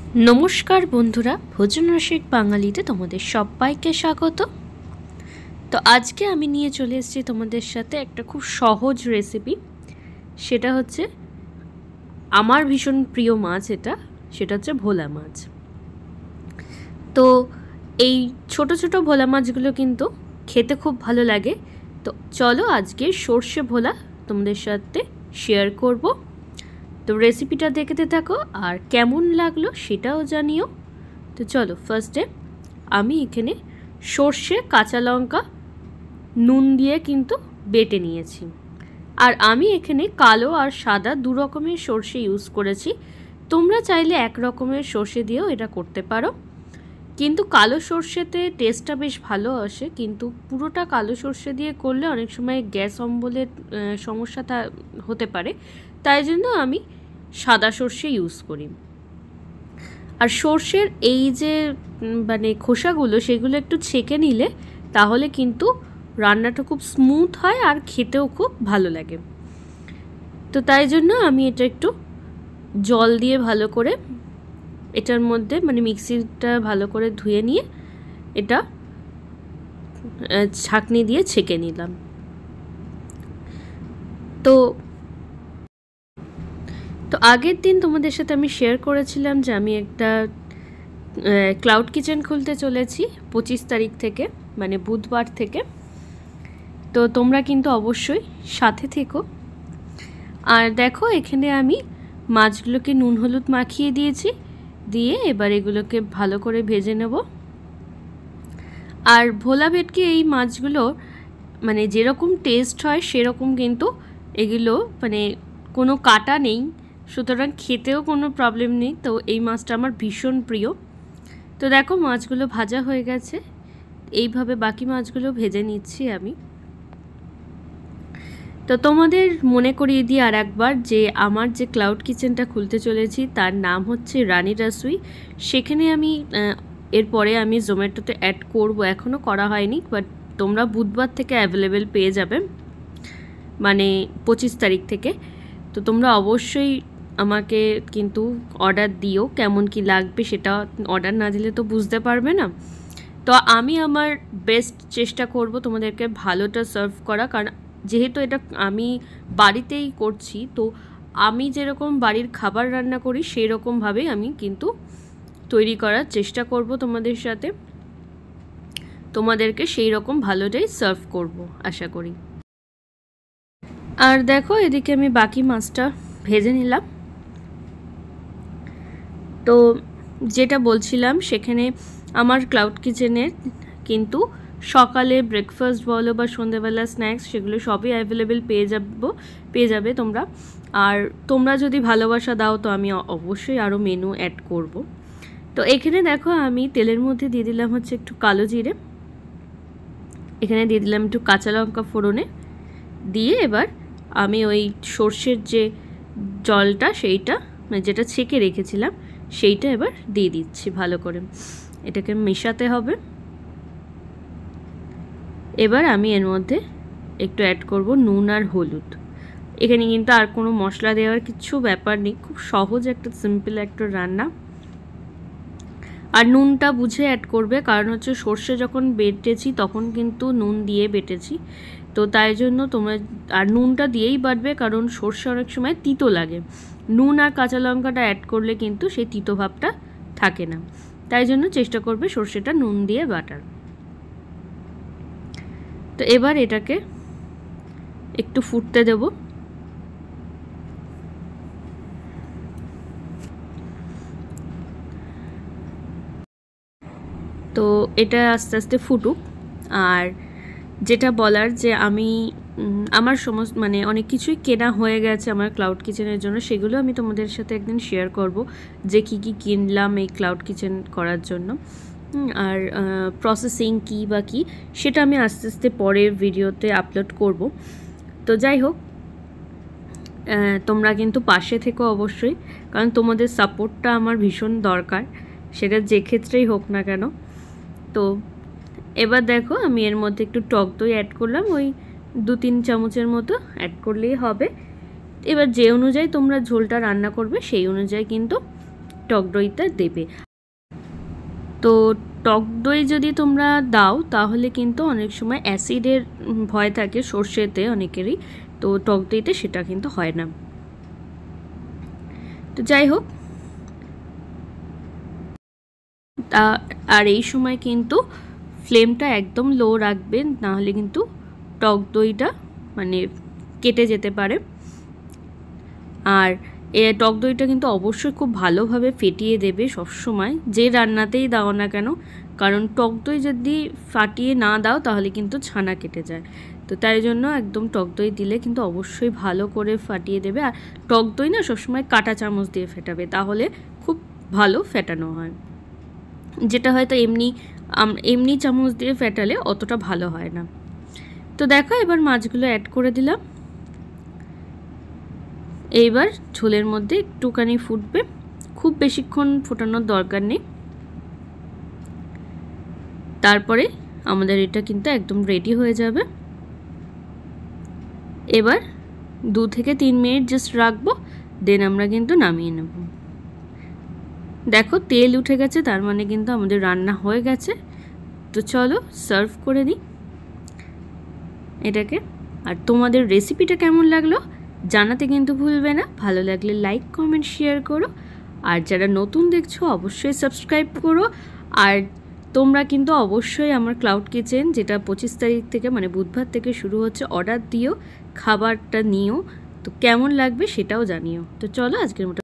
नमस्कार बंधुरा भोजन रसिक बांगालीते तोमादेर सबाइके स्वागत। तो आज के आमी निये चले एसेछि तोमादेर साथे एकटा खूब सहज रेसिपि। सेटा होच्छे आमार भीषण प्रिय माछ, सेटा होच्छे भोला माछ। तो এই ছোট ছোট ভোলা মাছগুলো কিন্তু খেতে খুব ভালো লাগে। তো চলো আজকে সর্ষে ভোলা তোমাদের সাথে শেয়ার করব। তো রেসিপিটা দেখতে থাকো আর কেমন লাগলো সেটাও জানিও। তো চলো ফার্স্টে আমি এখানে সর্ষে কাঁচা লঙ্কা নুন দিয়ে কিন্তু বেটে নিয়েছি। আর আমি এখানে কালো আর সাদা দু রকমের সর্ষে ইউজ করেছি। তোমরা চাইলে এক রকমের সর্ষে দিয়েও এটা করতে পারো, কিন্তু কালো সর্ষেতে টেস্টটা বেশ ভালো আসে। কিন্তু পুরোটা কালো সর্ষে দিয়ে করলে অনেক সময় গ্যাস অম্বলের সমস্যা হতে পারে, তাই জন্য আমি সাদা সর্ষে ইউজ করি। আর সর্ষের এই যে মানে খোসাগুলো সেগুলো একটু ছেঁকে নিলে তাহলে কিন্তু রান্নাটা খুব স্মুথ হয় আর খেতেও খুব ভালো লাগে। তো তাই জন্য আমি এটা একটু জল দিয়ে ভালো করে এটার মধ্যে মানে মিক্সিটা ভালো করে ধুয়ে নিয়ে এটা ছাঁকনি দিয়ে ছেঁকে নিলাম। তো আগের দিন তোমাদের সাথে আমি শেয়ার করেছিলাম যে আমি একটা ক্লাউড কিচেন খুলতে চলেছি 25 তারিখ থেকে, মানে বুধবার থেকে। তো তোমরা কিন্তু অবশ্যই সাথে থেকো। আর দেখো এখানে আমি মাছগুলোকে নুন হলুদ মাখিয়ে দিয়েছি, দিয়ে এবার এগুলোকে ভালো করে ভেজে নেব। আর ভোলা ভেটকি এই মাছগুলো মানে যেরকম টেস্ট হয় সেরকম কিন্তু এগুলো মানে কোনো কাটা নেই, সুতরাং খেতেও কোনো প্রবলেম নেই। তো এই মাছটা আমার ভীষণ প্রিয়। তো দেখো মাছগুলো ভাজা হয়ে গেছে, এইভাবে বাকি মাছগুলো ভেজে নিচ্ছি আমি। তো তোমাদের মনে করিয়ে দিই আর একবার যে আমার যে ক্লাউড কিচেনটা খুলতে চলেছি তার নাম হচ্ছে রানী রাসুই। সেখানে আমি এরপরে আমি জোম্যাটোতে অ্যাড করব, এখনও করা হয়নি, বাট তোমরা বুধবার থেকে অ্যাভেলেবেল পেয়ে যাবে, মানে 25 তারিখ থেকে। তো তোমরা অবশ্যই আমাকে কিন্তু অর্ডার দিও, কেমন কি লাগবে সেটা অর্ডার না দিলে তো বুঝতে পারবে না। তো আমি আমার বেস্ট চেষ্টা করব তোমাদেরকে ভালোটা সার্ভ করা, কারণ যেহেতু এটা আমি বাড়িতেই করছি, তো আমি যেরকম বাড়ির খাবার রান্না করি সেই রকমভাবেই আমি কিন্তু তৈরি করার চেষ্টা করব তোমাদের সাথে, তোমাদেরকে সেই রকম ভালোটাই সার্ভ করব আশা করি। আর দেখো এদিকে আমি বাকি মাছটা ভেজে নিলাম। তো যেটা বলছিলাম সেখানে আমার ক্লাউড কিচেনের কিন্তু সকালে ব্রেকফাস্ট বলো বা সন্ধ্যেবেলা স্ন্যাক্স সেগুলো সবই অ্যাভেলেবেল পেয়ে যাবে তোমরা। আর তোমরা যদি ভালোবাসা দাও তো আমি অবশ্যই আরও মেনু অ্যাড করব। তো এখানে দেখো আমি তেলের মধ্যে দিয়ে দিলাম হচ্ছে একটু কালো জিরে, এখানে দিয়ে দিলাম একটু কাঁচা লঙ্কা ফোড়নে, দিয়ে এবার আমি ওই সর্ষের যে জলটা সেইটা মানে যেটা ছেঁকে রেখেছিলাম সেইটা এবার দিয়ে দিচ্ছি। ভালো করে এটাকে মেশাতে হবে। এবার আমি এর মধ্যে একটু অ্যাড করব নুন আর হলুদ। এখানে কিন্তু আর কোনো মশলা দেওয়ার কিছু ব্যাপার নেই, খুব সহজ একটা সিম্পল একটা রান্না। আর নুনটা বুঝে অ্যাড করবে, কারণ হচ্ছে সর্ষে যখন বেটেছি তখন কিন্তু নুন দিয়ে বেটেছি, তো তাই জন্য তোমরা আর নুনটা দিয়েই বাটবে, কারণ সর্ষে অনেক সময় তিতো লাগে। নুন আর কাঁচা লঙ্কাটা অ্যাড করলে কিন্তু সেই তিতো ভাবটা থাকে না, তাই জন্য চেষ্টা করবে সর্ষেটা নুন দিয়ে বাটার। তো এবার এটাকে একটু ফুটতে দেব। তো এটা আস্তে আস্তে ফুটুক। আর যেটা বলার যে আমি আমার সমস্ত মানে অনেক কিছুই কেনা হয়ে গেছে আমার ক্লাউড কিচেনের জন্য, সেগুলো আমি তোমাদের সাথে একদিন শেয়ার করব যে কি কি কিনলাম এই ক্লাউড কিচেন করার জন্য। আর প্রসেসিং কী বা কী সেটা আমি আস্তে আস্তে পরের ভিডিওতে আপলোড করব। তো যাই হোক, তোমরা কিন্তু পাশে থেকো অবশ্যই, কারণ তোমাদের সাপোর্টটা আমার ভীষণ দরকার, সেটা যে ক্ষেত্রেই হোক না কেন। তো এবার দেখো আমি এর মধ্যে একটু টক দই অ্যাড করলাম, ওই 2-3 চামচের মতো অ্যাড করলেই হবে। এবার যে অনুযায়ী তোমরা ঝোলটা রান্না করবে সেই অনুযায়ী কিন্তু টক দইটা দেবে। তো টক দই যদি তোমরা দাও তাহলে কিন্তু অনেক সময় অ্যাসিডের ভয় থাকে সর্ষেতে অনেকেরই, তো টক দইতে সেটা কিন্তু হয় না। তো যাই হোক, আর এই সময় কিন্তু ফ্লেমটা একদম লো রাখবেন, নাহলে কিন্তু টক দইটা মানে কেটে যেতে পারে। আর টক দইটা কিন্তু অবশ্যই খুব ভালোভাবে ফেটিয়ে দেবে সবসময়, যে রান্নাতেই দাও না কেন, কারণ টক দই যদি ফাটিয়ে না দাও তাহলে কিন্তু ছানা কেটে যায়। তো তাই জন্য একদম টক দই দিলে কিন্তু অবশ্যই ভালো করে ফাটিয়ে দেবে। আর টক দই না সবসময় কাঁটা চামচ দিয়ে ফেটাবে, তাহলে খুব ভালো ফেটানো হয়, যেটা হয়তো এমনি চামচ দিয়ে ফেটালে অতটা ভালো হয় না। তো দেখো এবার মাছগুলো অ্যাড করে দিলাম। এইবার ঝোলের মধ্যে একটুখানি ফুটবে, খুব বেশিক্ষণ ফোটানোর দরকার নেই। তারপরে আমাদের এটা কিন্তু একদম রেডি হয়ে যাবে। এবার 2 থেকে 3 মিনিট জাস্ট রাখবো, দেন আমরা কিন্তু নামিয়ে নেব। দেখো তেল উঠে গেছে, তার মানে কিন্তু আমাদের রান্না হয়ে গেছে। তো চলো সার্ভ করে নিই এটাকে। আর তোমাদের রেসিপিটা কেমন লাগলো জানাতে কিন্তু ভুলবে না। ভালো লাগলে লাইক কমেন্ট শেয়ার করো, আর যারা নতুন দেখছো অবশ্যই সাবস্ক্রাইব করো। আর তোমরা কিন্তু অবশ্যই আমার ক্লাউড কিচেন, যেটা 25 তারিখ থেকে মানে বুধবার থেকে শুরু হচ্ছে, অর্ডার দিও, খাবারটা নিও। তো কেমন লাগবে সেটাও জানিও। তো চলো আজকের মতো